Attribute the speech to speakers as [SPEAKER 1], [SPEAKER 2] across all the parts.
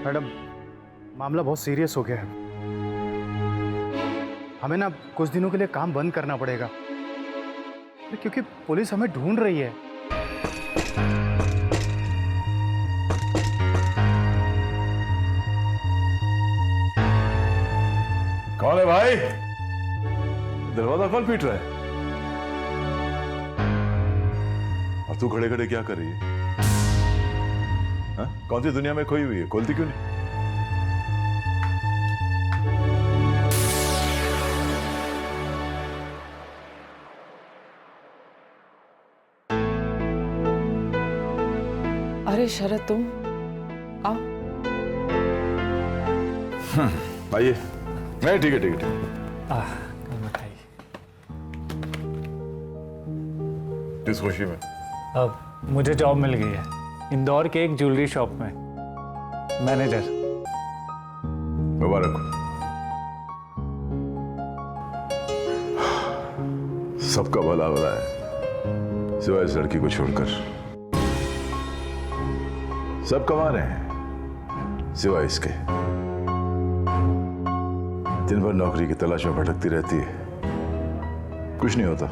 [SPEAKER 1] Madam, मामला बहुत serious हो गया है। हमें ना कुछ दिनों के लिए काम बंद करना पड़ेगा, क्योंकि पुलिस हमें ढूंढ रही है।
[SPEAKER 2] कौन है भाई? दरवाजा कौन पीट रहा है? और तू खड़े खड़े क्या कर रही है? हाँ? कौन सी दुनिया में खोई हुई है? खोलती क्यों नहीं?
[SPEAKER 3] अरे शरद, तुम आओ।
[SPEAKER 2] आइए। नहीं, ठीक है ठीक है ठीक है।
[SPEAKER 1] मिठाई।
[SPEAKER 2] किस खुशी में?
[SPEAKER 1] अब मुझे जॉब मिल गई है इंदौर के एक ज्वेलरी शॉप में, मैनेजर।
[SPEAKER 2] मुबारक हो। सबका भला हो रहा है सिवाय इस लड़की को छोड़कर। सब कमा रहे हैं सिवाय इसके। दिन भर नौकरी की तलाश में भटकती रहती है, कुछ नहीं होता।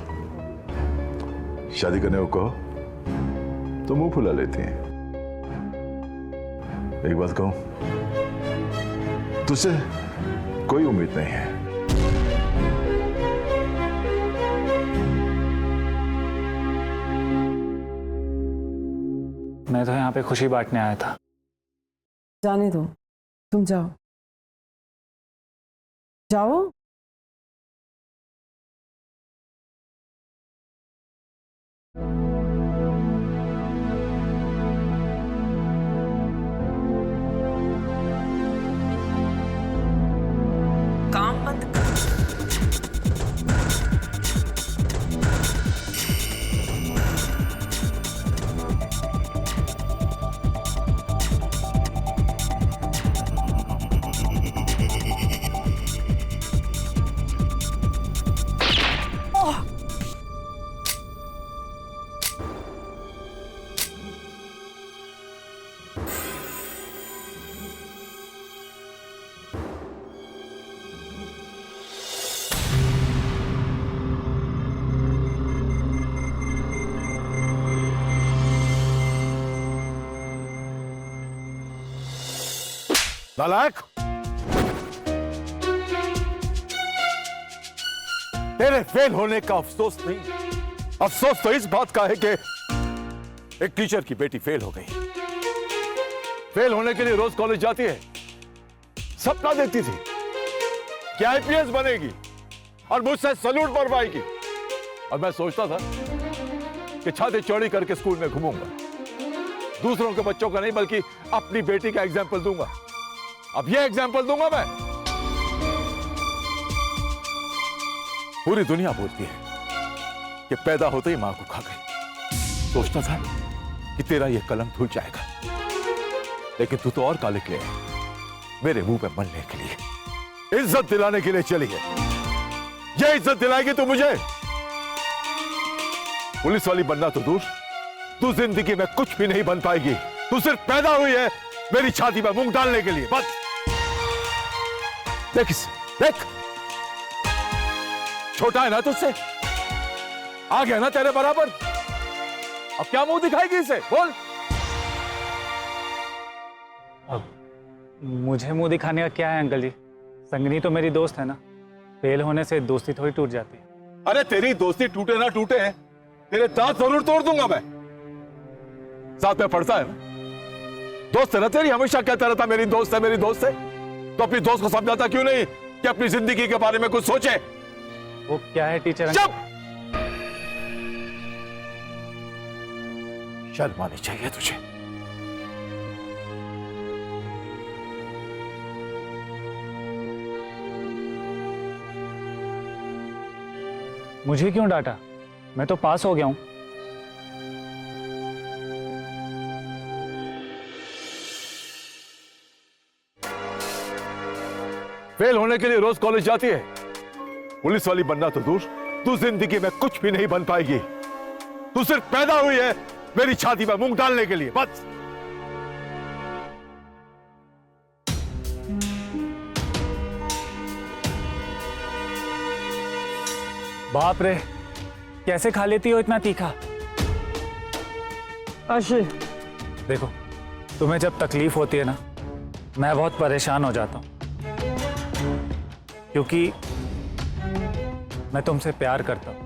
[SPEAKER 2] शादी करने को कहो तो मुंह फुला लेती हैं। एक बात कहूं, तुझसे कोई उम्मीद नहीं है।
[SPEAKER 1] मैं तो यहाँ पे खुशी बांटने आया था।
[SPEAKER 3] जाने दो, तुम जाओ जाओ। काम बंद कर।
[SPEAKER 2] नालायक! तेरे फेल होने का अफसोस नहीं, अफसोस तो इस बात का है कि एक टीचर की बेटी फेल हो गई। फेल होने के लिए रोज कॉलेज जाती है, सपना देखती थी कि आईपीएस बनेगी और मुझसे सैल्यूट मरवाएगी। और मैं सोचता था कि छाती चौड़ी करके स्कूल में घूमूंगा, दूसरों के बच्चों का नहीं बल्कि अपनी बेटी का एग्जाम्पल दूंगा। अब ये एग्जाम्पल दूंगा मैं। पूरी दुनिया बोलती है कि पैदा होते ही मां को खा गई। सोचता था कि तेरा ये कलम धुल जाएगा, लेकिन तू तो और काले के लिए मेरे मुंह पे मलने के लिए, इज्जत दिलाने के लिए चली है। ये इज्जत दिलाएगी तू मुझे? पुलिस वाली बनना तो दूर, तू जिंदगी में कुछ भी नहीं बन पाएगी। तू सिर्फ पैदा हुई है मेरी छाती में मूंग डालने के लिए, बस। देख इसे, देख, छोटा है ना तुझसे, आ गया ना तेरे बराबर। अब क्या मुंह दिखाएगी इसे? बोल।
[SPEAKER 1] अब मुझे मुंह दिखाने का क्या है अंकल जी? संगनी तो मेरी दोस्त है ना, फेल होने से दोस्ती थोड़ी टूट जाती है।
[SPEAKER 2] अरे तेरी दोस्ती टूटे ना टूटे, तेरे दांत जरूर तोड़ दूंगा मैं। साथ में पढ़ता है ना, दोस्त है ना तेरी, हमेशा कहता रहता मेरी दोस्त है मेरी दोस्त है। तो अपनी दोस्त को समझाता क्यों नहीं कि अपनी जिंदगी के बारे में कुछ सोचे?
[SPEAKER 1] वो क्या है टीचर?
[SPEAKER 2] चुप! शर्म आनी चाहिए तुझे।
[SPEAKER 1] मुझे क्यों डांटा? मैं तो पास हो गया हूं।
[SPEAKER 2] फेल होने के लिए रोज कॉलेज जाती है, पुलिस वाली बनना तो दूर, तू जिंदगी में कुछ भी नहीं बन पाएगी। तू सिर्फ पैदा हुई है मेरी छाती में मूंग डालने के लिए, बस।
[SPEAKER 1] बाप रे, कैसे खा लेती हो इतना तीखा?
[SPEAKER 3] आशी,
[SPEAKER 1] देखो, तुम्हें जब तकलीफ होती है ना, मैं बहुत परेशान हो जाता हूँ, क्योंकि मैं तुमसे प्यार करता हूँ।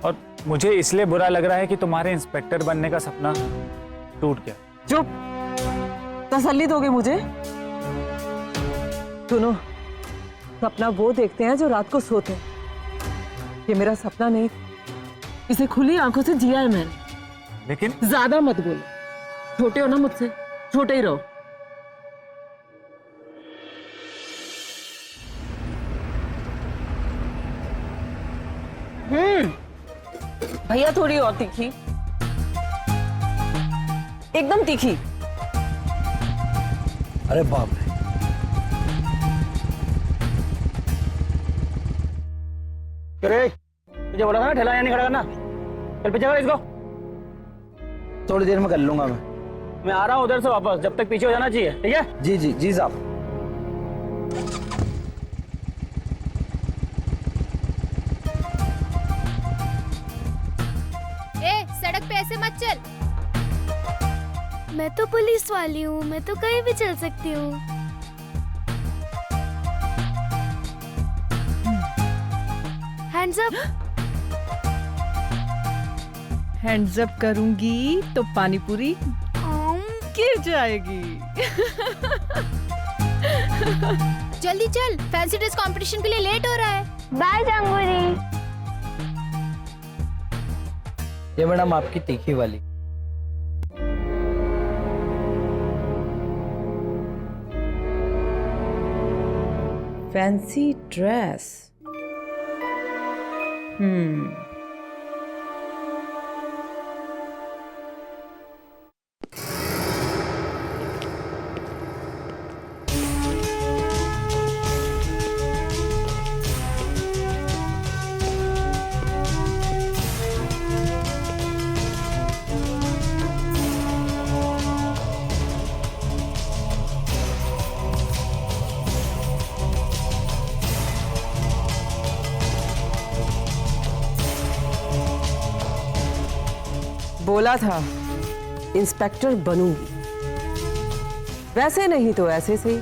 [SPEAKER 1] और मुझे इसलिए बुरा लग रहा है कि तुम्हारे इंस्पेक्टर बनने का सपना टूट गया।
[SPEAKER 3] चुप। तसल्ली दोगे मुझे? सुनो, सपना वो देखते हैं जो रात को सोते हैं। ये मेरा सपना नहीं, इसे खुली आंखों से जिया है मैंने।
[SPEAKER 1] लेकिन
[SPEAKER 3] ज्यादा मत बोलो, छोटे हो ना मुझसे, छोटे ही रहो। भैया थोड़ी और तीखी, एकदम तीखी।
[SPEAKER 4] अरे बाप रे,
[SPEAKER 5] तुझे बोला था ना ठेला यहाँ नहीं खड़ा करना। चल पीछे कर इसको।
[SPEAKER 4] थोड़ी देर में कर लूंगा
[SPEAKER 5] मैं आ रहा हूँ उधर से वापस, जब तक पीछे हो जाना चाहिए, ठीक है?
[SPEAKER 4] जी जी जी साहब।
[SPEAKER 6] सड़क पे ऐसे मत चल। मैं तो पुलिस वाली हूँ, मैं तो कहीं भी चल सकती हूँ। Hands up.
[SPEAKER 7] हैंड्स अप करूंगी तो पानी पूरी गिर जाएगी।
[SPEAKER 6] जल्दी चल, फैंसी ड्रेस कंपटीशन के लिए लेट हो रहा है। बाय जंगूरी।
[SPEAKER 4] ये मैडम आपकी तीखी वाली।
[SPEAKER 3] Fancy dress. बोला था इंस्पेक्टर बनूंगी, वैसे नहीं तो ऐसे से।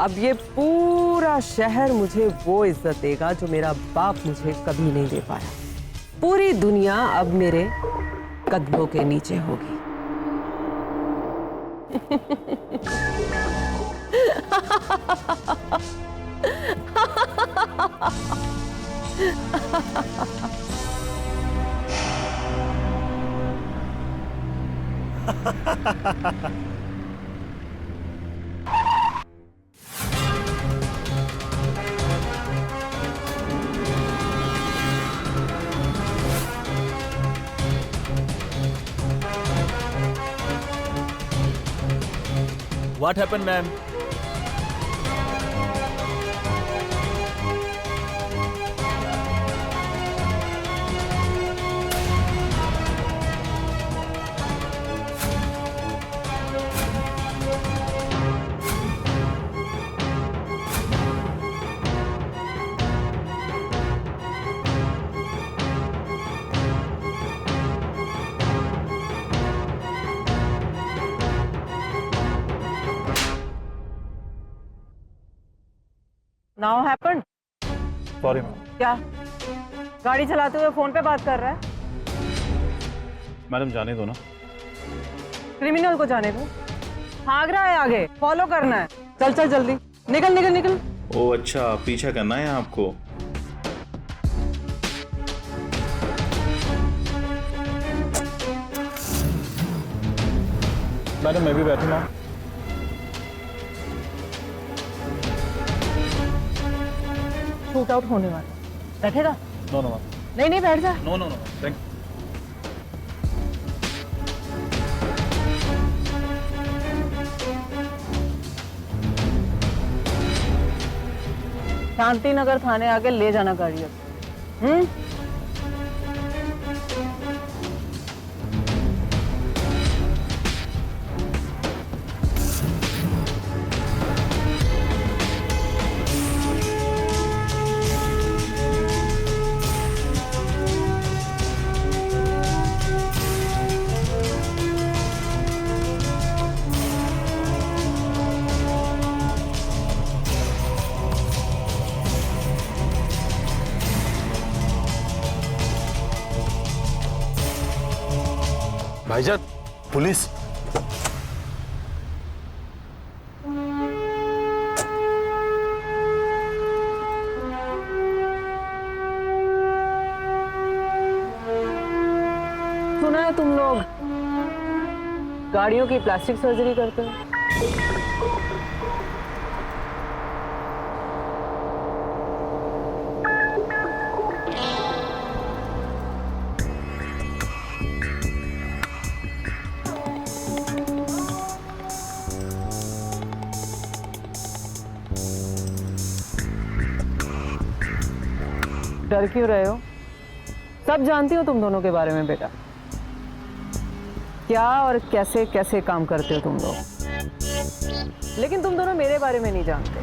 [SPEAKER 3] अब ये पूरा शहर मुझे वो इज्जत देगा जो मेरा बाप मुझे कभी नहीं दे पाया। पूरी दुनिया अब मेरे कदमों के नीचे होगी।
[SPEAKER 5] What happened, ma'am?
[SPEAKER 3] Now happen.
[SPEAKER 1] Sorry ma'am.
[SPEAKER 3] क्या गाड़ी चलाते हुए फोन पे बात कर रहा है?
[SPEAKER 1] मैडम जाने दो ना।
[SPEAKER 3] क्रिमिनल को जाने दो, भाग रहा है, आगे फॉलो करना है। चल चल जल्दी, निकल निकल निकल।
[SPEAKER 8] ओ अच्छा, पीछा करना है आपको।
[SPEAKER 1] मैडम मैं भी बैठूंगा।
[SPEAKER 3] शूट आउट होने वाला, बैठेगा?
[SPEAKER 1] नो नो
[SPEAKER 3] नहीं नहीं, बैठ जा।
[SPEAKER 1] No no no, thank.
[SPEAKER 3] Shanti Nagar थाने आके ले जाना गाड़ी अब।
[SPEAKER 2] भाईजान, पुलिस।
[SPEAKER 3] सुना है तुम लोग गाड़ियों की प्लास्टिक सर्जरी करते हो। डर क्यों रहे हो? सब जानती हो तुम दोनों के बारे में बेटा, क्या और कैसे कैसे काम करते हो तुम लोग, लेकिन तुम दोनों मेरे बारे में नहीं जानते।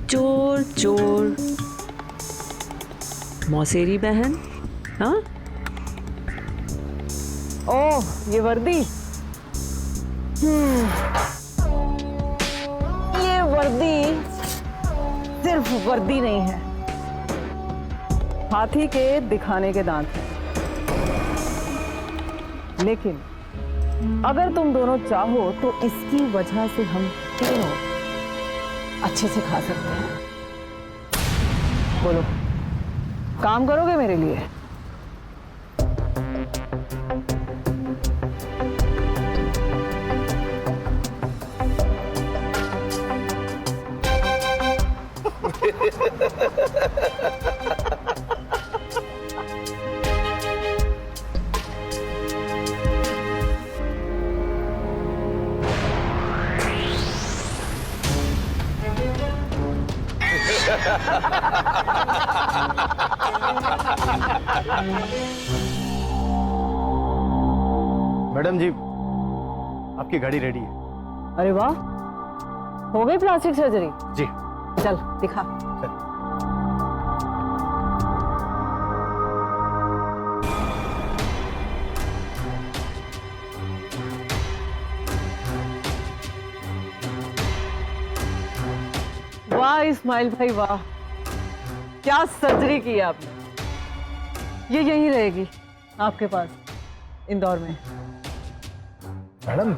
[SPEAKER 3] चोर चोर, मौसेरी बहन। हाँ, ओह ये वर्दी। ये वर्दी सिर्फ वर्दी नहीं है, हाथी के दिखाने के दांत हैं। लेकिन अगर तुम दोनों चाहो तो इसकी वजह से हम तीनों अच्छे से खा सकते हैं। बोलो, काम करोगे मेरे लिए?
[SPEAKER 4] मैडम जी, आपकी गाड़ी रेडी है।
[SPEAKER 3] अरे वाह, हो गई प्लास्टिक सर्जरी?
[SPEAKER 4] जी।
[SPEAKER 3] चल दिखा। वाह इस्माइल भाई वाह, क्या सर्जरी की है आपने। ये यहीं रहेगी आपके पास इंदौर में।
[SPEAKER 4] मैडम,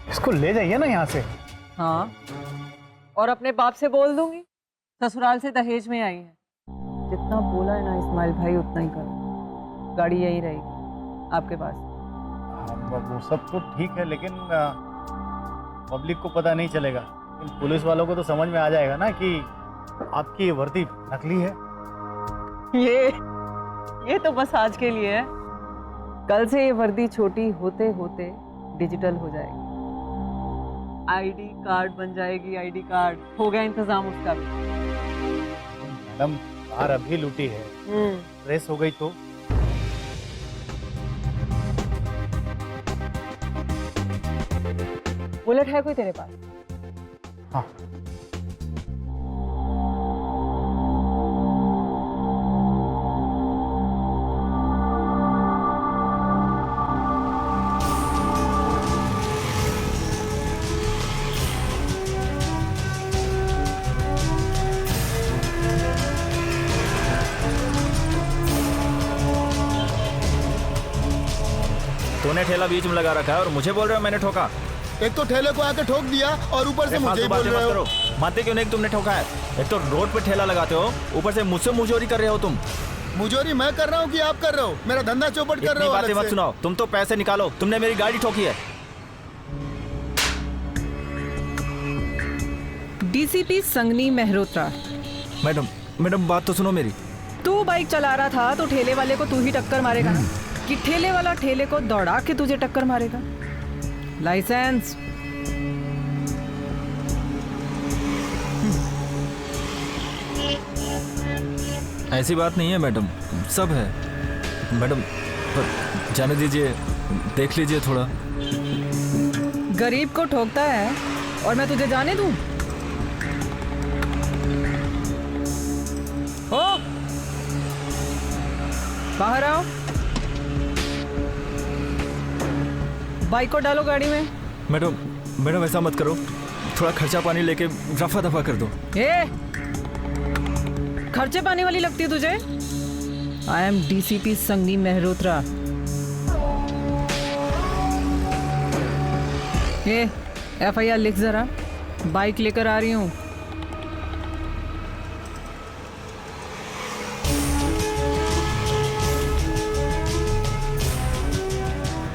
[SPEAKER 4] इसको ले जाइए ना यहाँ से।
[SPEAKER 3] हाँ, और अपने बाप से बोल दूंगी ससुराल से दहेज में आई है। जितना बोला है ना इस्माइल भाई उतना ही करो। गाड़ी यहीं रहेगी आपके पास।
[SPEAKER 4] वो सब तो ठीक है, लेकिन पब्लिक को पता नहीं चलेगा। पुलिस वालों को तो समझ में आ जाएगा ना कि आपकी ये वर्दी नकली है।
[SPEAKER 3] ये तो बस आज के लिए है। कल से ये वर्दी छोटी होते होते डिजिटल हो जाएगी, आईडी कार्ड बन जाएगी। आईडी कार्ड हो गया इंतजाम उसका भी।
[SPEAKER 4] मैडम, कार अभी लूटी है, रेस हो गई तो?
[SPEAKER 3] बुलेट है कोई तेरे पास?
[SPEAKER 4] हाँ।
[SPEAKER 5] तूने ठेला बीच में लगा रखा है और मुझे बोल रहे हो मैंने ठोका।
[SPEAKER 9] एक तो ठेले को आके ठोक दिया और ऊपर से मुझे बोल रहे हो।
[SPEAKER 5] मानते क्यों नहीं कि तुमने ठोका है? एक तो रोड पे ठेला लगाते हो, ऊपर से मुझसे मुजोरी कर रहे हो तुम।
[SPEAKER 9] मुजोरी मैं कर रहा हूँ कि आप कर रहे हो? मेरा धंधा चौपट कर रहे हो।
[SPEAKER 5] बातें मत सुनाओ, तुम तो पैसे निकालो। तुमने मेरी गाड़ी ठोकी है।
[SPEAKER 7] डीसीपी संगनी मेहरोत्रा।
[SPEAKER 5] मैडम बात तो सुनो मेरी।
[SPEAKER 7] तू बाइक चला रहा था तो ठेले वाले को तू ही टक्कर मारेगा ना, कि ठेले वाला ठेले को दौड़ा के तुझे टक्कर मारेगा? लाइसेंस।
[SPEAKER 5] ऐसी बात नहीं है मैडम, सब है मैडम, पर जाने दीजिए, देख लीजिए थोड़ा।
[SPEAKER 7] गरीब को ठोकता है और मैं तुझे जाने दूं? ओ, बाहर आओ। बाइक को डालो गाड़ी में।
[SPEAKER 5] मैडम ऐसा मत करो, थोड़ा खर्चा पानी लेके रफा दफा कर दो।
[SPEAKER 7] ए, खर्चे पानी वाली लगती है तुझे? I am DCP Sangni Mehrotra. ये FIR लिख जरा, बाइक लेकर आ रही हूँ।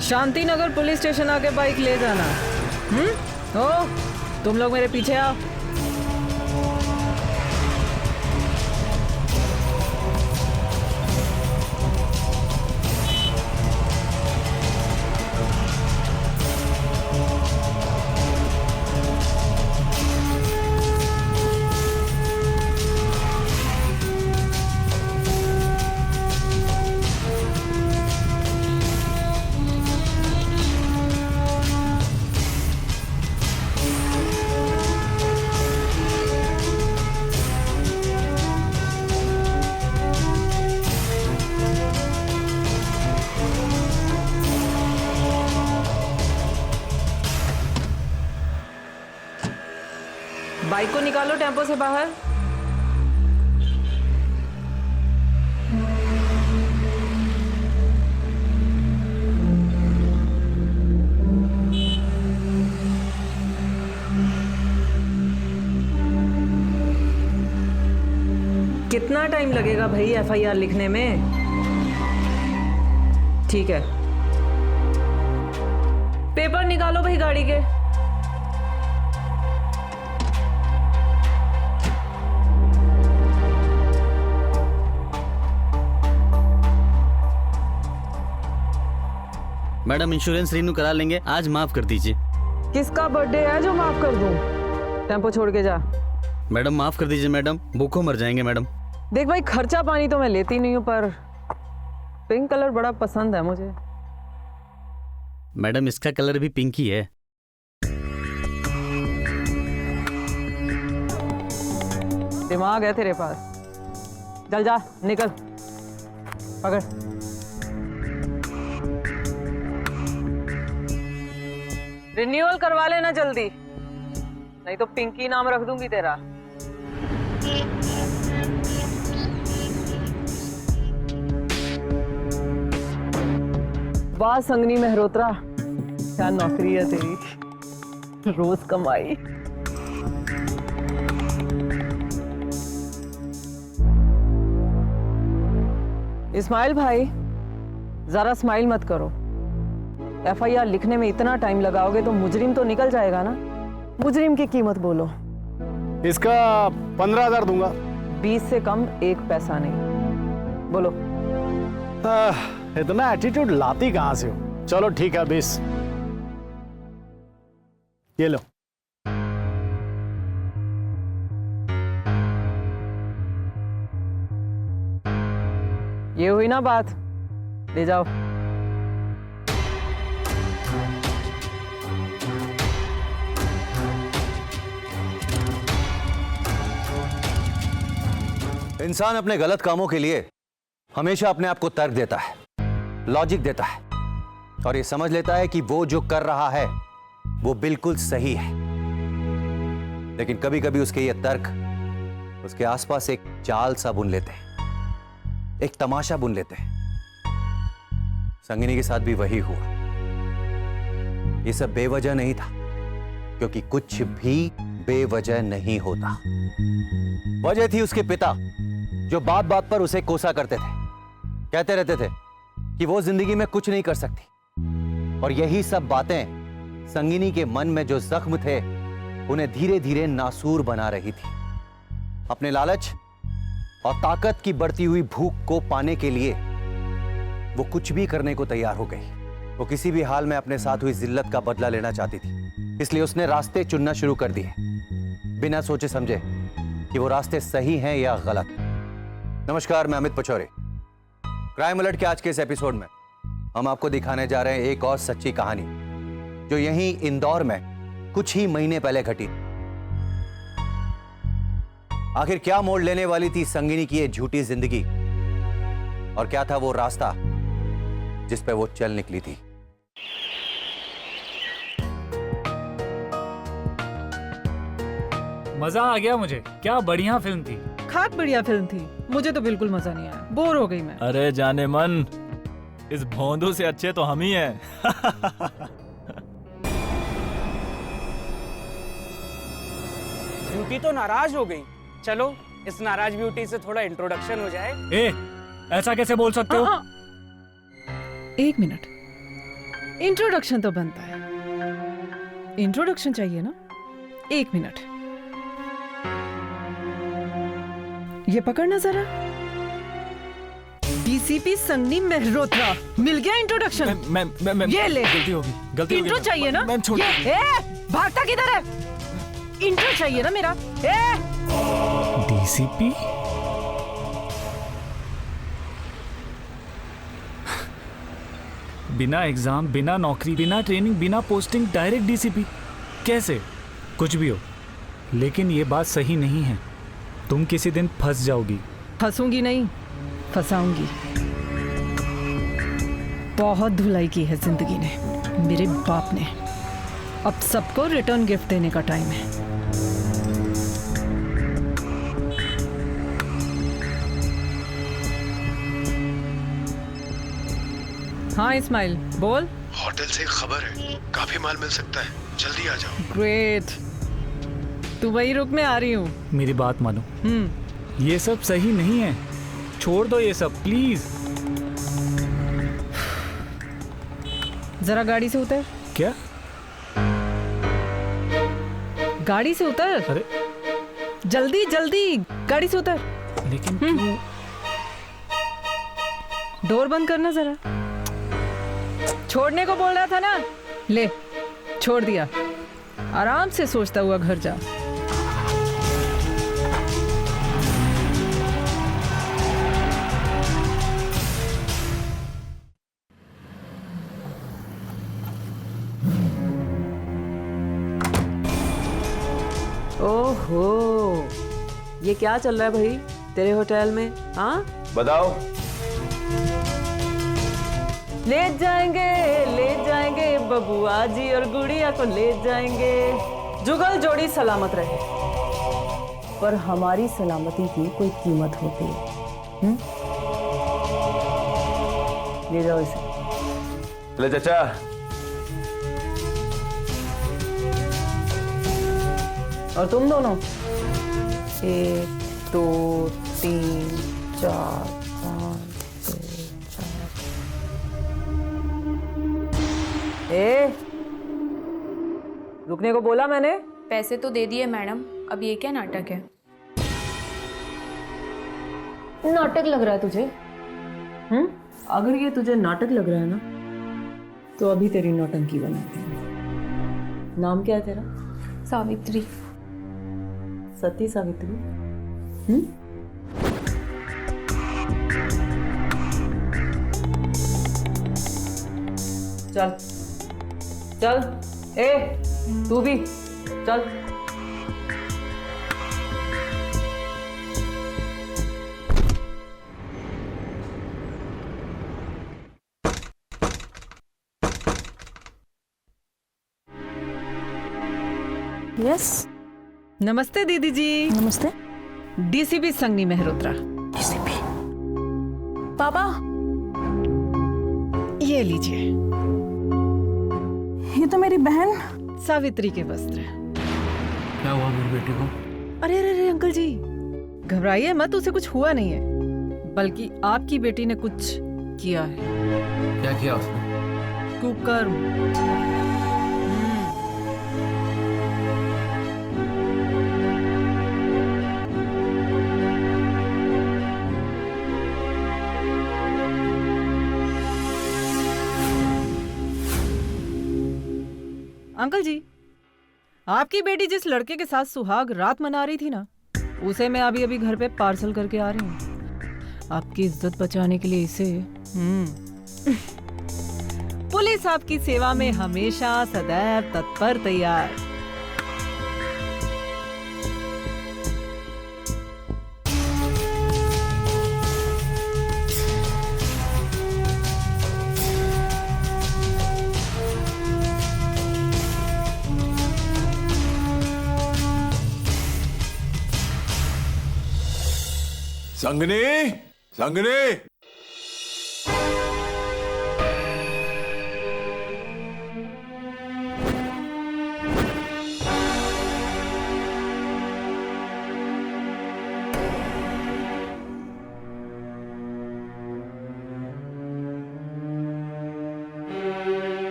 [SPEAKER 7] शांति नगर पुलिस स्टेशन आके बाइक ले जाना। ओ, तुम लोग मेरे पीछे आओ। बाइक को निकालो टेम्पो से बाहर। कितना टाइम लगेगा भाई FIR लिखने में? ठीक है, पेपर निकालो भाई गाड़ी के।
[SPEAKER 10] मैडम इंश्योरेंस रिन्यू करा लेंगे, आज माफ कर दीजिए।
[SPEAKER 7] किसका बर्थडे है जो माफ कर दूं? टेम्पो छोड़ के जा।
[SPEAKER 10] मैडम माफ कर दीजिए मैडम, भूखों मर जाएंगे मैडम।
[SPEAKER 7] देख भाई, खर्चा पानी तो मैं लेती नहीं हूँ, पर पिंक कलर बड़ा पसंद है मुझे।
[SPEAKER 10] मैडम इसका कलर भी पिंक ही है।
[SPEAKER 7] दिमाग है तेरे पास? चल जा, निकल, पकड़। रिन्यूअल करवा लेना जल्दी, नहीं तो पिंकी नाम रख दूंगी तेरा। वाह संगनी मेहरोत्रा, क्या नौकरी है तेरी, रोज कमाई। इस्माइल भाई, जरा स्माइल मत करो। FIR लिखने में इतना टाइम लगाओगे तो मुजरिम तो निकल जाएगा ना। मुजरिम की कीमत बोलो।
[SPEAKER 4] इसका 15,000 दूंगा।
[SPEAKER 7] 20 से कम एक पैसा नहीं। बोलो।
[SPEAKER 4] इतना एटीट्यूड लाती कहां से हो? चलो ठीक है 20। ये लो।
[SPEAKER 7] ये हुई ना बात, ले जाओ।
[SPEAKER 11] इंसान अपने गलत कामों के लिए हमेशा अपने आप को तर्क देता है, लॉजिक देता है और ये समझ लेता है कि वो जो कर रहा है वो बिल्कुल सही है। लेकिन कभी कभी उसके ये तर्क उसके आसपास एक जाल सा बुन लेते हैं, एक तमाशा बुन लेते हैं। संगिनी के साथ भी वही हुआ। ये सब बेवजह नहीं था, क्योंकि कुछ भी बेवजह नहीं होता। वजह थी उसके पिता, जो बात बात पर उसे कोसा करते थे, कहते रहते थे कि वो जिंदगी में कुछ नहीं कर सकती। और यही सब बातें संगिनी के मन में जो जख्म थे उन्हें धीरे धीरे नासूर बना रही थी। अपने लालच और ताकत की बढ़ती हुई भूख को पाने के लिए वो कुछ भी करने को तैयार हो गई। वो किसी भी हाल में अपने साथ हुई जिल्लत का बदला लेना चाहती थी, इसलिए उसने रास्ते चुनना शुरू कर दिए, बिना सोचे समझे कि वो रास्ते सही हैं या गलत। नमस्कार, मैं अमित पचौरी। क्राइम अलर्ट के आज के इस एपिसोड में हम आपको दिखाने जा रहे हैं एक और सच्ची कहानी, जो यहीं इंदौर में कुछ ही महीने पहले घटी। आखिर क्या मोड़ लेने वाली थी संगिनी की ये झूठी जिंदगी, और क्या था वो रास्ता जिस पे वो चल निकली थी।
[SPEAKER 1] मजा आ गया मुझे, क्या बढ़िया फिल्म थी।
[SPEAKER 7] खाक बढ़िया फिल्म थी, मुझे तो बिल्कुल मजा नहीं आया, बोर हो गई मैं।
[SPEAKER 5] अरे जाने मन, इस भोंदू से अच्छे तो हम ही हैं।
[SPEAKER 12] ब्यूटी तो नाराज हो गई। चलो इस नाराज ब्यूटी से थोड़ा इंट्रोडक्शन हो जाए।
[SPEAKER 1] ए, ऐसा कैसे बोल सकते हो?
[SPEAKER 7] एक मिनट, इंट्रोडक्शन तो बनता है, इंट्रोडक्शन चाहिए ना। एक मिनट, ये पकड़ना जरा। डीसीपी संगनी मेहरोत्रा, मिल गया इंट्रोडक्शन।
[SPEAKER 5] मैं
[SPEAKER 7] ये ले,
[SPEAKER 5] गलती होगी, गलती होगी।
[SPEAKER 7] इंट्रो चाहिए ना।
[SPEAKER 5] मैम छोड़
[SPEAKER 7] ये, भागता किधर है? इंट्रो चाहिए ना मेरा।
[SPEAKER 1] डीसीपी? बिना एग्जाम, बिना नौकरी, बिना ट्रेनिंग, बिना पोस्टिंग, डायरेक्ट डीसीपी? कैसे? कुछ भी हो, लेकिन ये बात सही नहीं है। तुम किसी दिन फंस जाओगी।
[SPEAKER 7] फंसूंगी नहीं, फंसाऊंगी। बहुत धुलाई की है जिंदगी ने, मेरे बाप ने। अब सबको रिटर्न गिफ्ट देने का टाइम है। हाँ इस्माइल, बोल।
[SPEAKER 9] होटल से खबर है, काफी माल मिल सकता है, जल्दी आ जाओ।
[SPEAKER 7] ग्रेट, तू वही रुक, में आ रही हूँ।
[SPEAKER 1] मेरी बात मानो, ये सब सही नहीं है, छोड़ दो ये सब प्लीज।
[SPEAKER 7] जरा गाड़ी से उतर।
[SPEAKER 1] क्या?
[SPEAKER 7] गाड़ी से उतर।
[SPEAKER 1] अरे
[SPEAKER 7] जल्दी जल्दी, गाड़ी से उतर।
[SPEAKER 1] लेकिन क्यों?
[SPEAKER 7] डोर बंद करना जरा। छोड़ने को बोल रहा था ना, ले छोड़ दिया। आराम से सोचता हुआ घर जा। ओहो, ये क्या चल रहा है भाई तेरे होटल में? हाँ
[SPEAKER 2] बताओ।
[SPEAKER 7] ले जाएंगे बबुआ जी और गुड़िया को ले जाएंगे। जुगल जोड़ी सलामत रहे, पर हमारी सलामती की कोई कीमत होती है। ले जाओ इसे।
[SPEAKER 2] ले चाचा।
[SPEAKER 7] और तुम दोनों 1 2 3 4 5 6 7। रुकने को बोला मैंने।
[SPEAKER 6] पैसे तो दे दिए मैडम, अब ये क्या नाटक है?
[SPEAKER 3] नाटक लग रहा है तुझे?
[SPEAKER 7] अगर ये तुझे नाटक लग रहा है ना, तो अभी तेरी नौटंकी बनाते हैं। नाम क्या है तेरा?
[SPEAKER 6] सावित्री।
[SPEAKER 7] सती सावित्री। चल चल, तू भी चल।
[SPEAKER 3] यस।
[SPEAKER 7] नमस्ते दीदी जी।
[SPEAKER 3] नमस्ते।
[SPEAKER 7] डीसीपी संगनी मेहरोत्रा।
[SPEAKER 3] डीसीपी पापा,
[SPEAKER 7] ये लीजिए,
[SPEAKER 3] ये तो मेरी बहन
[SPEAKER 7] सावित्री के वस्त्र।
[SPEAKER 10] क्या हुआ मेरी बेटी को?
[SPEAKER 7] अरे अरे अरे अंकल जी, घबराइए मत, उसे कुछ हुआ नहीं है, बल्कि आपकी बेटी ने कुछ किया है।
[SPEAKER 10] क्या किया उसने?
[SPEAKER 7] कुकर्म। अंकल जी, आपकी बेटी जिस लड़के के साथ सुहाग रात मना रही थी ना, उसे मैं अभी अभी घर पे पार्सल करके आ रही हूँ। आपकी इज्जत बचाने के लिए इसे पुलिस आपकी सेवा में हमेशा सदैव तत्पर तैयार।
[SPEAKER 2] संगनी, संगनी।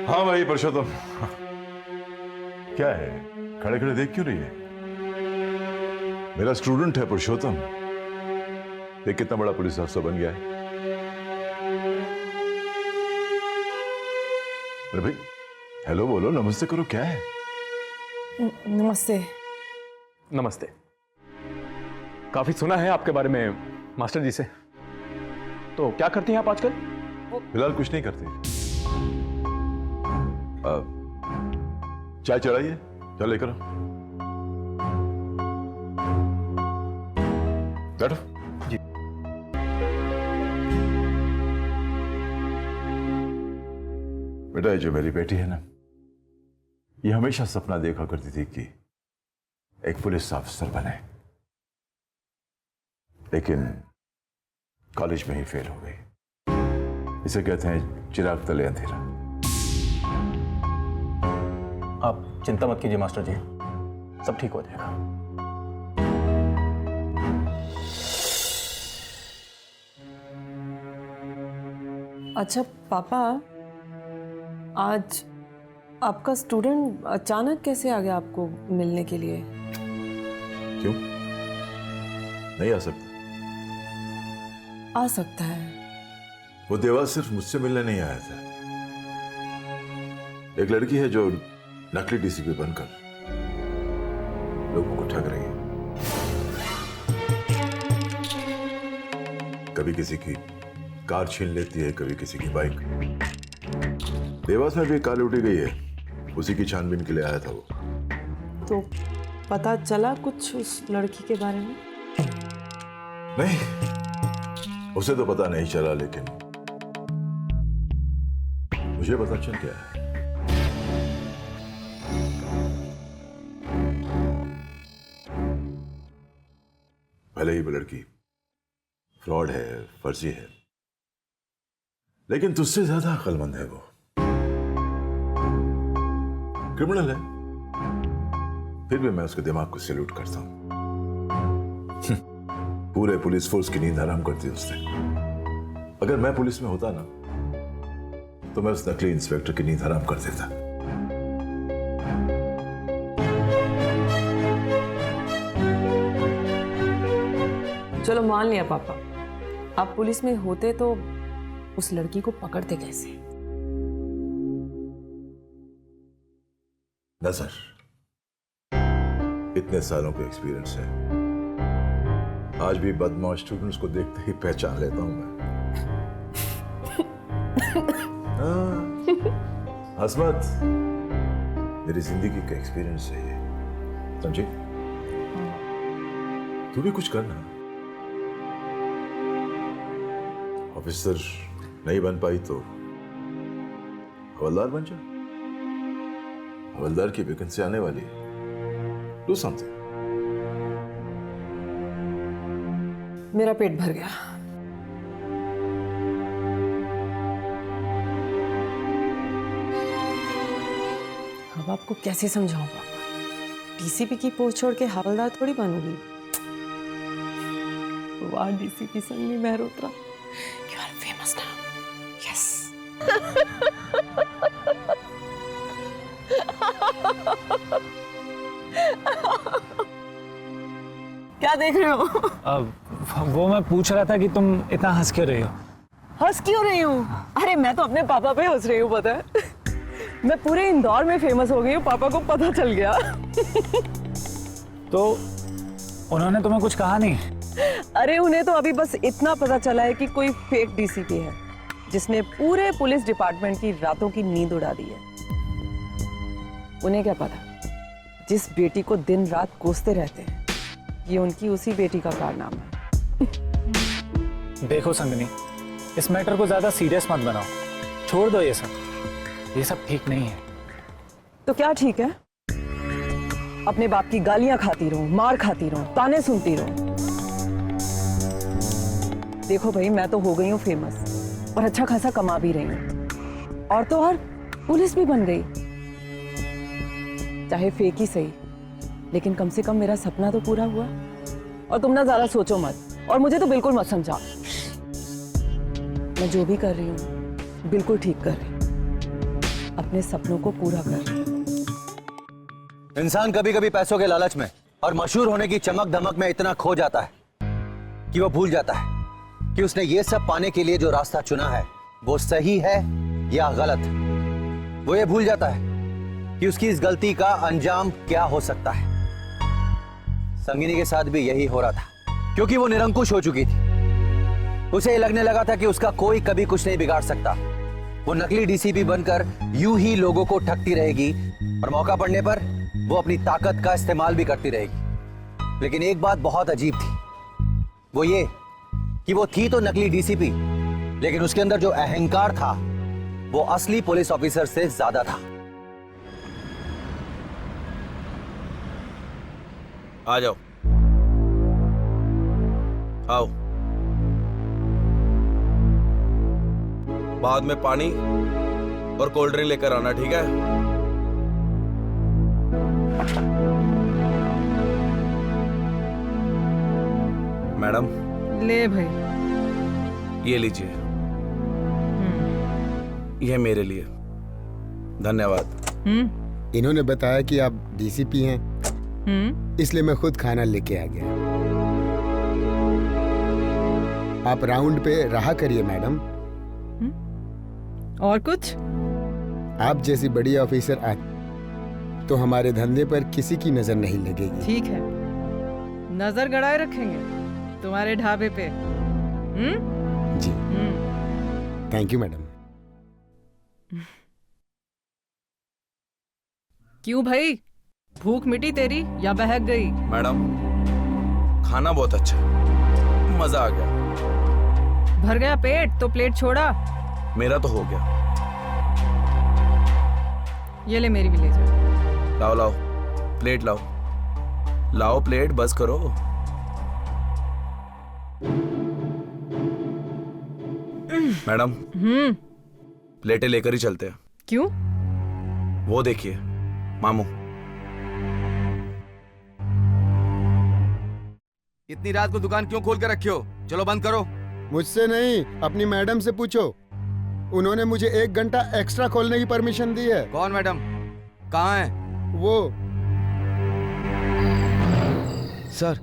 [SPEAKER 2] हाँ भाई पुरुषोत्तम, क्या है खड़े खड़े देख क्यों रही है? मेरा स्टूडेंट है पुरुषोत्तम, देख कितना बड़ा पुलिस अफसर बन गया है। अरे भाई हेलो बोलो, नमस्ते करो, क्या है?
[SPEAKER 3] नमस्ते।
[SPEAKER 13] नमस्ते। काफी सुना है आपके बारे में मास्टर जी से। तो क्या करती हैं आप आजकल?
[SPEAKER 2] फिलहाल कुछ नहीं करते। चाय चढ़ाइए, चल लेकर आओ। बैठो।
[SPEAKER 13] जी।
[SPEAKER 2] बेटा ये जो मेरी बेटी है ना, ये हमेशा सपना देखा करती थी कि एक पुलिस अफसर बने, लेकिन कॉलेज में ही फेल हो गई। इसे कहते हैं चिराग तले अंधेरा।
[SPEAKER 5] आप चिंता मत कीजिए मास्टर जी, सब ठीक हो जाएगा।
[SPEAKER 7] अच्छा पापा, आज आपका स्टूडेंट अचानक कैसे आ गया आपको मिलने के लिए?
[SPEAKER 2] क्यों नहीं आ सकता?
[SPEAKER 7] आ सकता है।
[SPEAKER 2] वो देवा सिर्फ मुझसे मिलने नहीं आया था। एक लड़की है जो नकली डीसीपी बनकर लोगों को ठग रही है। कभी किसी की कार छीन लेती है, कभी किसी की बाइक। देवास में भी कार लूटी गई है, उसी की छानबीन के लिए आया था वो।
[SPEAKER 7] तो पता चला कुछ उस लड़की के बारे में?
[SPEAKER 2] नहीं, उसे तो पता नहीं चला, लेकिन मुझे पता चल गया है। भले ही वो लड़की फ्रॉड है, फर्जी है, लेकिन तुझसे ज्यादा अक्लमंद है वो। क्रिमिनल है, फिर भी मैं उसके दिमाग को सैल्यूट करता हूं। पूरे पुलिस फोर्स की नींद हराम कर दी उसने। अगर मैं पुलिस में होता ना, तो मैं उस नकली इंस्पेक्टर की नींद हराम कर देता।
[SPEAKER 7] चलो मान लिया पापा, आप पुलिस में होते तो उस लड़की को पकड़ते कैसे?
[SPEAKER 2] नजर, इतने सालों का एक्सपीरियंस है, आज भी बदमाश स्टूडेंट्स को देखते ही पहचान लेता हूं मैं। हंस मत, मेरी जिंदगी का एक्सपीरियंस है ये, समझी? तू भी कुछ करना। ऑफिसर नहीं बन पाई तो हवलदार बन जा। हवलदार की वैकेंसी आने वाली है, डू समथिंग।
[SPEAKER 7] मेरा पेट भर गया। अब आपको कैसे समझाऊं पापा? डीसीपी की पोस्ट छोड़ के हवलदार थोड़ी बनूंगी। वाह DCP Sangni Mehrotra, you are famous now. Yes. क्या देख रहे हो?
[SPEAKER 1] अब वो मैं पूछ रहा था कि तुम इतना हंस क्यों रही हो?
[SPEAKER 7] हंस क्यों रही हूँ? अरे मैं तो अपने पापा पे हंस रही हूँ, पता है? मैं पूरे इंदौर में फेमस हो गई हूँ, पापा को पता चल गया।
[SPEAKER 1] तो उन्होंने तुम्हें कुछ कहा नहीं?
[SPEAKER 7] अरे उन्हें तो अभी बस इतना पता चला है कि कोई फेक डीसीपी है जिसने पूरे पुलिस डिपार्टमेंट की रातों की नींद उड़ा दी है। उन्हें क्या पता, जिस बेटी को दिन रात कोसते रहते हैं, ये उनकी उसी बेटी का कारनामा है।
[SPEAKER 1] देखो संगनी, इस मैटर को ज्यादा सीरियस मत बनाओ, छोड़ दो ये सब ठीक नहीं है।
[SPEAKER 7] तो क्या ठीक है? अपने बाप की गालियां खाती रहूं, मार खाती रहूं, ताने सुनती रहूं। देखो भाई, मैं तो हो गई हूँ फेमस और अच्छा खासा कमा भी रही हूँ, और तो और पुलिस भी बन गई। चाहे फेक ही सही, लेकिन कम से कम मेरा सपना तो पूरा हुआ। और तुम ना ज्यादा सोचो मत, और मुझे तो बिल्कुल मत समझा। मैं जो भी कर रही हूँ बिल्कुल ठीक कर रही हूँ, अपने सपनों को पूरा कर रही हूँ।
[SPEAKER 11] इंसान कभी कभी पैसों के लालच में और मशहूर होने की चमक धमक में इतना खो जाता है कि वो भूल जाता है कि उसने ये सब पाने के लिए जो रास्ता चुना है वो सही है या गलत। वो ये भूल जाता है कि उसकी इस गलती का अंजाम क्या हो सकता है। संगिनी के साथ भी यही हो रहा था, क्योंकि वो निरंकुश हो चुकी थी। उसे ये लगने लगा था कि उसका कोई कभी कुछ नहीं बिगाड़ सकता। वो नकली डीसीपी बनकर यूं ही लोगों को ठगती रहेगी और मौका पड़ने पर वो अपनी ताकत का इस्तेमाल भी करती रहेगी। लेकिन एक बात बहुत अजीब थी, वो ये कि वो थी तो नकली डीसीपी, लेकिन उसके अंदर जो अहंकार था वो असली पुलिस ऑफिसर से ज्यादा था।
[SPEAKER 14] आ जाओ, आओ। बाद में पानी और कोल्ड ड्रिंक लेकर आना, ठीक है? मैडम
[SPEAKER 7] ले भाई,
[SPEAKER 14] ये लीजिए, ये मेरे लिए। धन्यवाद।
[SPEAKER 9] इन्होंने बताया कि आप डीसीपी हैं, इसलिए मैं खुद खाना लेके आ गया। आप राउंड पे रहा करिए मैडम।
[SPEAKER 7] और कुछ?
[SPEAKER 9] आप जैसी बड़ी ऑफिसर आ तो हमारे धंधे पर किसी की नजर नहीं लगेगी।
[SPEAKER 7] ठीक है, नजर गड़ाए रखेंगे तुम्हारे ढाबे पे।
[SPEAKER 9] जी। Thank you madam.
[SPEAKER 7] क्यों भाई, भूख मिटी तेरी या बहक गई?
[SPEAKER 14] मैडम खाना बहुत अच्छा है, मजा आ गया।
[SPEAKER 7] भर गया पेट तो प्लेट छोड़ा?
[SPEAKER 14] मेरा तो हो गया।
[SPEAKER 7] ये ले, मेरी भी ले जा।
[SPEAKER 14] लाओ लाओ प्लेट, लाओ लाओ प्लेट, बस करो। मैडम प्लेटें लेकर ही चलते हैं।
[SPEAKER 7] क्यों?
[SPEAKER 14] वो देखिए मामू।
[SPEAKER 15] इतनी रात को दुकान क्यों खोल कर रखे हो? चलो बंद करो।
[SPEAKER 9] मुझसे नहीं, अपनी मैडम से पूछो। उन्होंने मुझे 1 घंटा एक्स्ट्रा खोलने की परमिशन दी है।
[SPEAKER 15] कौन मैडम? कहाँ है
[SPEAKER 9] वो?
[SPEAKER 15] सर,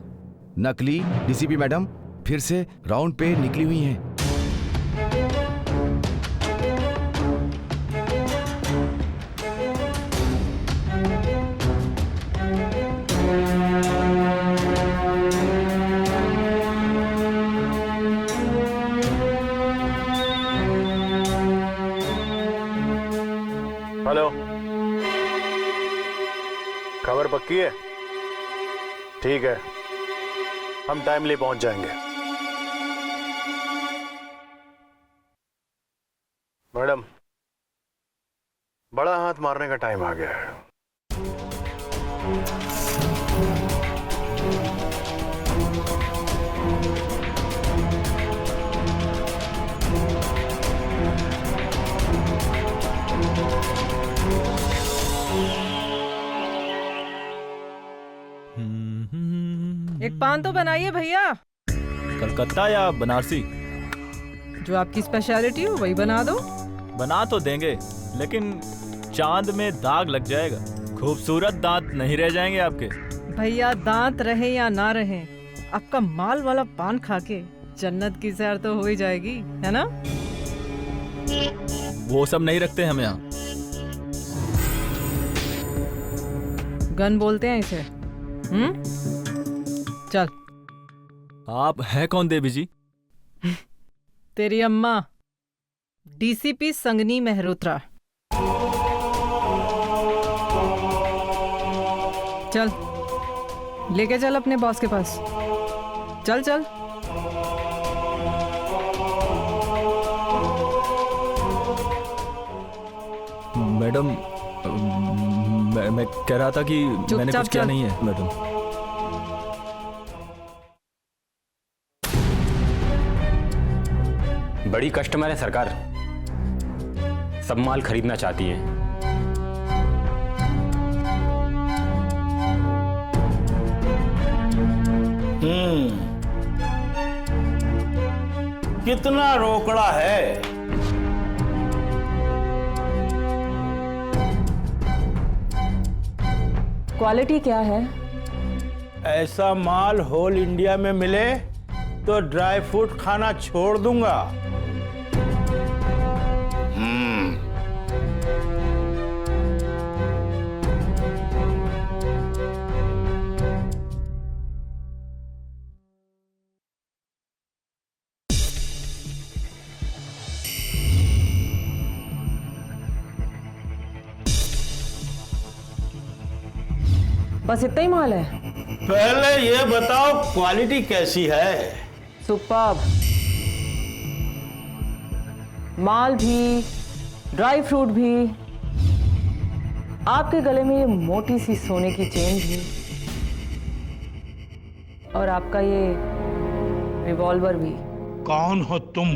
[SPEAKER 15] नकली डीसीपी मैडम फिर से राउंड पे निकली हुई हैं।
[SPEAKER 4] हेलो, खबर पक्की है? ठीक है, हम टाइमली पहुंच जाएंगे। मैडम, बड़ा हाथ मारने का टाइम आ गया है।
[SPEAKER 7] एक पान तो बनाइए भैया।
[SPEAKER 5] कलकत्ता या बनारसी?
[SPEAKER 7] जो आपकी स्पेशलिटी हो वही बना दो।
[SPEAKER 5] बना तो देंगे, लेकिन चांद में दाग लग जाएगा। खूबसूरत दांत नहीं रह जाएंगे आपके।
[SPEAKER 7] भैया दांत रहे या ना रहे, आपका माल वाला पान खा के जन्नत की सैर तो हो ही जाएगी, है ना?
[SPEAKER 5] वो सब नहीं रखते हम यहाँ।
[SPEAKER 7] गन बोलते हैं इसे। चल।
[SPEAKER 5] आप हैं कौन देवी जी?
[SPEAKER 7] तेरी अम्मा, डीसीपी संगनी मेहरोत्रा। चल, लेके चल अपने बॉस के पास। चल चल।
[SPEAKER 5] मैडम, मैं कह रहा था कि मैंने कुछ किया नहीं है मैडम।
[SPEAKER 16] बड़ी कस्टमर है सरकार, सब माल खरीदना चाहती है।
[SPEAKER 17] कितना रोकड़ा है?
[SPEAKER 7] क्वालिटी क्या है?
[SPEAKER 17] ऐसा माल होल इंडिया में मिले तो ड्राई फ्रूट खाना छोड़ दूंगा।
[SPEAKER 7] बस इतना ही माल है?
[SPEAKER 17] पहले ये बताओ क्वालिटी कैसी है?
[SPEAKER 7] सुपर्ब। माल भी, ड्राई फ्रूट भी, आपके गले में ये मोटी सी सोने की चेन भी, और आपका ये रिवॉल्वर भी।
[SPEAKER 17] कौन हो तुम?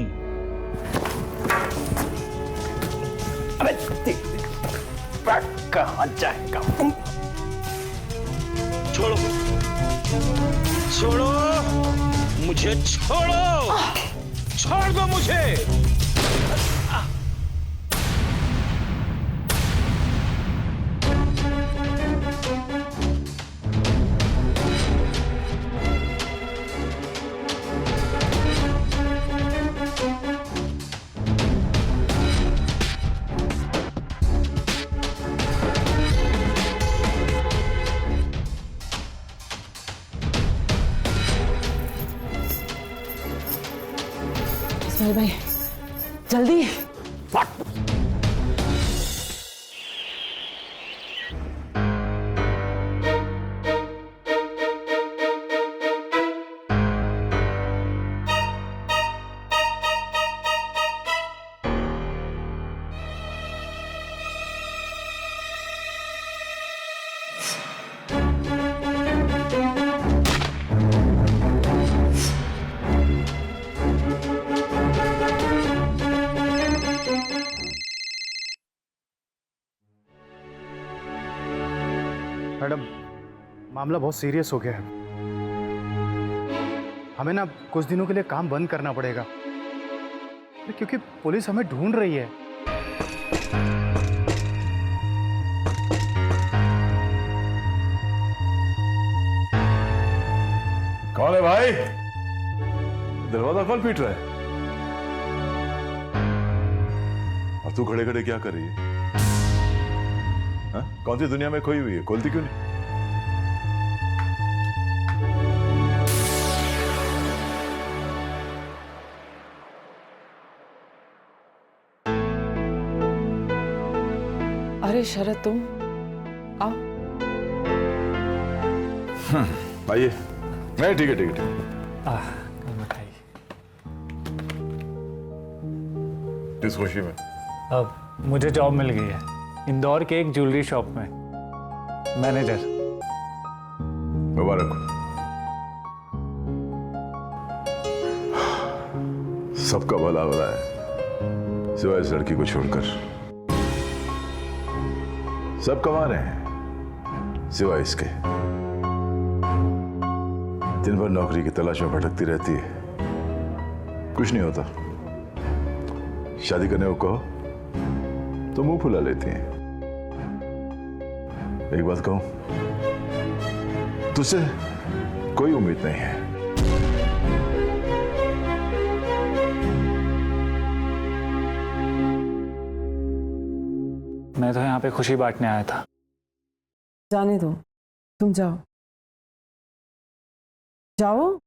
[SPEAKER 17] अबे कहाँ जाएगा? छोड़ो, छोड़ो मुझे, छोड़ो, छोड़ दो मुझे।
[SPEAKER 7] भाई जल्दी।
[SPEAKER 4] मैडम, मामला बहुत सीरियस हो गया है। हमें ना कुछ दिनों के लिए काम बंद करना पड़ेगा, क्योंकि पुलिस हमें ढूंढ रही है।
[SPEAKER 2] कौन है भाई? दरवाजा कौन पीट रहा है? और तू खड़े खड़े क्या कर रही है? हा? कौन सी दुनिया में खोई हुई है? खोलती क्यों नहीं?
[SPEAKER 7] अरे शरद, तुम आओ।
[SPEAKER 2] आइए। नहीं, ठीक है, ठीक है, ठीक है। किस खुशी में?
[SPEAKER 1] अब मुझे जॉब मिल गई है इंदौर के एक ज्वेलरी शॉप में, मैनेजर।
[SPEAKER 2] मुबारक हो। सबका भला हो रहा है, सिवाय इस लड़की को छोड़कर। सब कमा रहे हैं सिवाय इसके। दिन भर नौकरी की तलाश में भटकती रहती है, कुछ नहीं होता। शादी करने को कहो तो मुंह फुला लेती हैं। एक बात कहूं, तुझसे कोई उम्मीद नहीं है।
[SPEAKER 1] मैं तो यहाँ पे खुशी बांटने आया था।
[SPEAKER 7] जाने दो, तुम जाओ जाओ।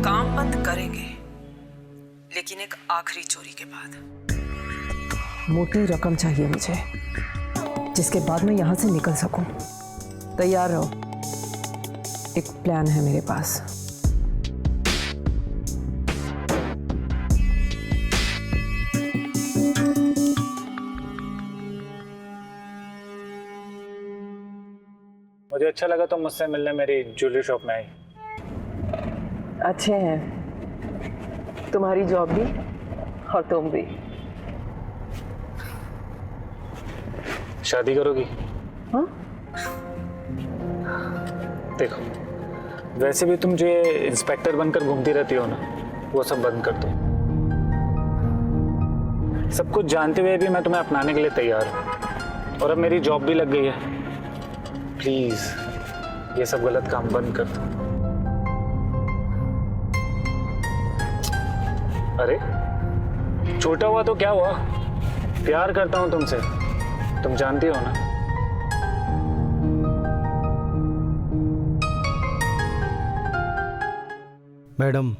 [SPEAKER 7] काम बंद करेंगे, लेकिन एक आखिरी चोरी के बाद। मोटी रकम चाहिए मुझे, जिसके बाद मैं यहां से निकल सकूं। तैयार रहो, एक प्लान है मेरे पास।
[SPEAKER 1] मुझे अच्छा लगा तो मुझसे मिलने मेरी ज्वेलरी शॉप में आई।
[SPEAKER 7] अच्छे हैं, तुम्हारी जॉब भी और तुम भी।
[SPEAKER 1] शादी करोगी?
[SPEAKER 7] हाँ?
[SPEAKER 1] देखो, वैसे भी तुम जो ये इंस्पेक्टर बनकर घूमती रहती हो ना, वो सब बंद कर दो। सब कुछ जानते हुए भी मैं तुम्हें अपनाने के लिए तैयार हूँ, और अब मेरी जॉब भी लग गई है। प्लीज ये सब गलत काम बंद कर दो। अरे छोटा हुआ तो क्या हुआ, प्यार करता हूं तुमसे, तुम जानती हो ना।
[SPEAKER 10] मैडम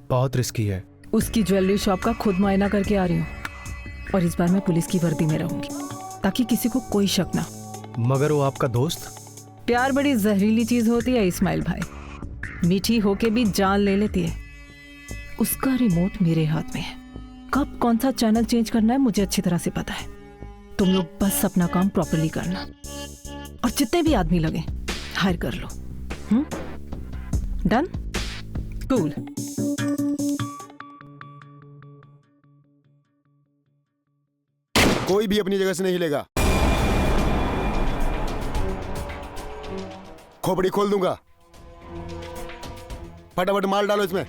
[SPEAKER 10] बहुत रिस्की है।
[SPEAKER 3] उसकी ज्वेलरी शॉप का खुद मुआयना करके आ रही हूँ, और इस बार मैं पुलिस की वर्दी में रहूंगी ताकि किसी को कोई शक ना।
[SPEAKER 10] मगर वो आपका दोस्त?
[SPEAKER 3] प्यार बड़ी जहरीली चीज होती है इस्माइल भाई, मीठी होके भी जान ले लेती है। उसका रिमोट मेरे हाथ में है, कब कौन सा चैनल चेंज करना है मुझे अच्छी तरह से पता है। तुम लोग बस अपना काम प्रॉपरली करना, और जितने भी आदमी लगे हायर कर लो। डन? कूल।
[SPEAKER 9] कोई भी अपनी जगह से नहीं हिलेगा। खोपड़ी खोल दूंगा, फटाफट माल डालो इसमें।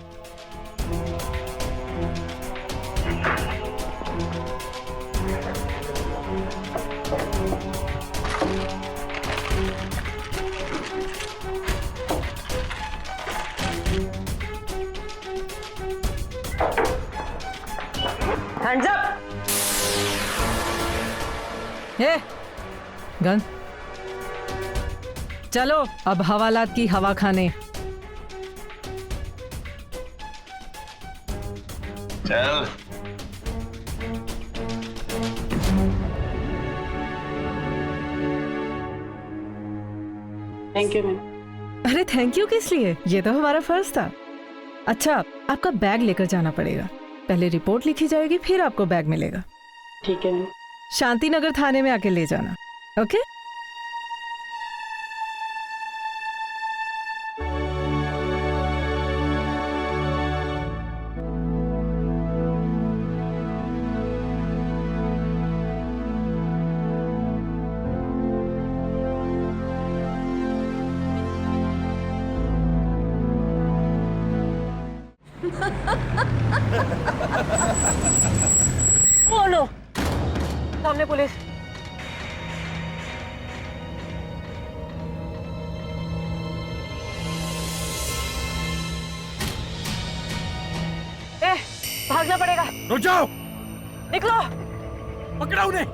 [SPEAKER 7] Hands up.
[SPEAKER 3] ये गन। चलो अब हवालात की हवा खाने।
[SPEAKER 14] चल।
[SPEAKER 7] Thank you ma'am.
[SPEAKER 3] अरे थैंक यू किस लिए, ये तो हमारा फर्ज था। अच्छा, आपका बैग लेकर जाना पड़ेगा। पहले रिपोर्ट लिखी जाएगी, फिर आपको बैग मिलेगा।
[SPEAKER 7] ठीक है मैम।
[SPEAKER 3] शांतिनगर थाने में आके ले जाना। ओके?
[SPEAKER 7] बोलो, सामने पुलिस। भागना पड़ेगा।
[SPEAKER 2] रुक जाओ।
[SPEAKER 7] निकलो।
[SPEAKER 2] पकड़ा उन्हें।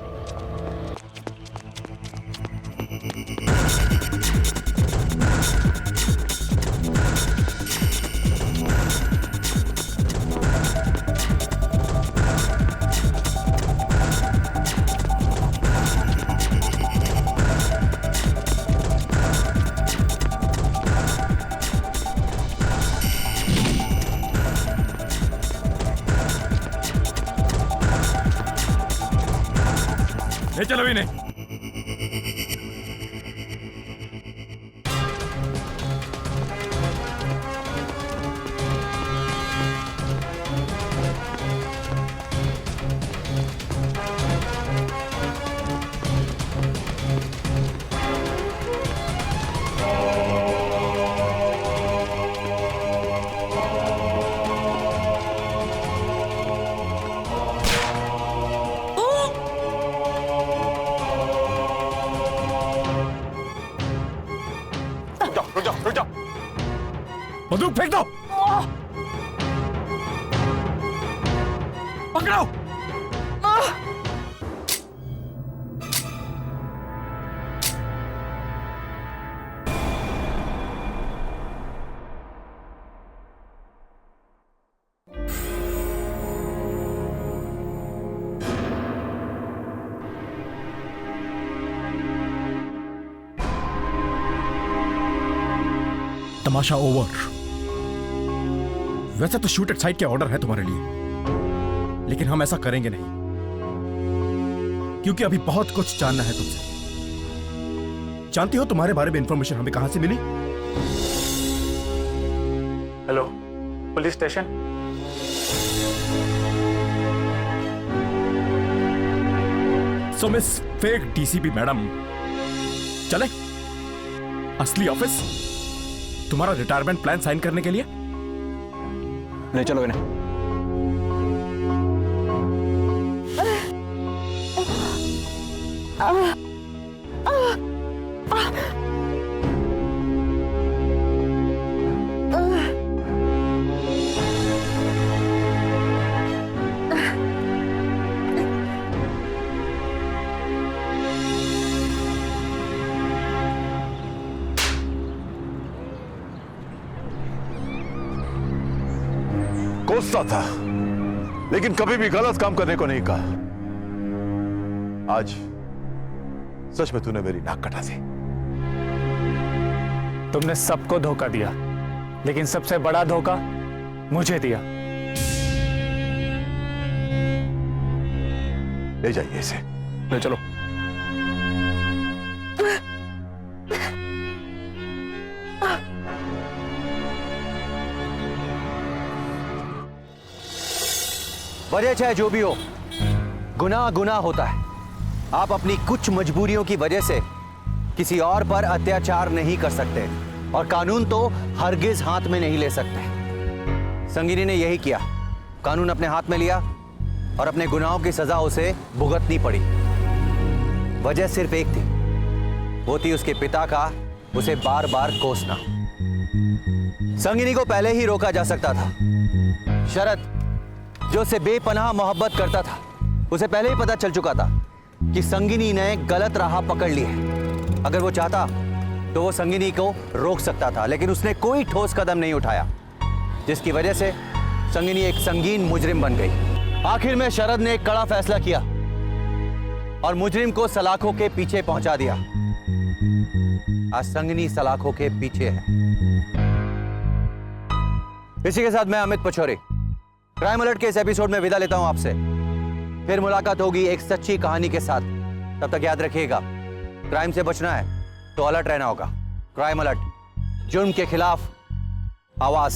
[SPEAKER 2] ले चलो इन्हें। बंदूक फेंक दो। पकड़ो।
[SPEAKER 15] तमाशा ओवर। वैसे तो शूट एट साइट के ऑर्डर है तुम्हारे लिए, लेकिन हम ऐसा करेंगे नहीं, क्योंकि अभी बहुत कुछ जानना है तुमसे। जानती हो तुम्हारे बारे में इंफॉर्मेशन हमें कहां से मिली?
[SPEAKER 1] Hello, police station.
[SPEAKER 15] So miss fake DCP madam, चले असली ऑफिस तुम्हारा रिटायरमेंट प्लान साइन करने के लिए।
[SPEAKER 13] ले चलो इन्हें।
[SPEAKER 2] कोसता था, लेकिन कभी भी गलत काम करने को नहीं कहा। आज सच में तूने मेरी नाक कटा दी।
[SPEAKER 1] तुमने सबको धोखा दिया, लेकिन सबसे बड़ा धोखा मुझे दिया।
[SPEAKER 2] ले जाइए इसे।
[SPEAKER 13] ले चलो।
[SPEAKER 11] वजह चाहे जो भी हो, गुनाह गुनाह होता है। आप अपनी कुछ मजबूरियों की वजह से किसी और पर अत्याचार नहीं कर सकते, और कानून तो हरगिज हाथ में नहीं ले सकते। संगिनी ने यही किया, कानून अपने हाथ में लिया और अपने गुनाहों की सजा उसे भुगतनी पड़ी। वजह सिर्फ एक थी, वो थी उसके पिता का उसे बार बार कोसना। संगिनी को पहले ही रोका जा सकता था। शरद जो उसे बेपनाह मोहब्बत करता था, उसे पहले ही पता चल चुका था कि संगिनी ने गलत राह पकड़ ली है। अगर वो चाहता तो वो संगिनी को रोक सकता था, लेकिन उसने कोई ठोस कदम नहीं उठाया, जिसकी वजह से संगिनी एक संगीन मुजरिम बन गई। आखिर में शरद ने एक कड़ा फैसला किया और मुजरिम को सलाखों के पीछे पहुंचा दिया। आज संगिनी सलाखों के पीछे है। इसी के साथ मैं अमित पछोरे क्राइम अलर्ट के इस एपिसोड में विदा लेता हूं आपसे। फिर मुलाकात होगी एक सच्ची कहानी के साथ। तब तक याद रखिएगा, क्राइम से बचना है तो अलर्ट रहना होगा। क्राइम अलर्ट, जुर्म के खिलाफ आवाज।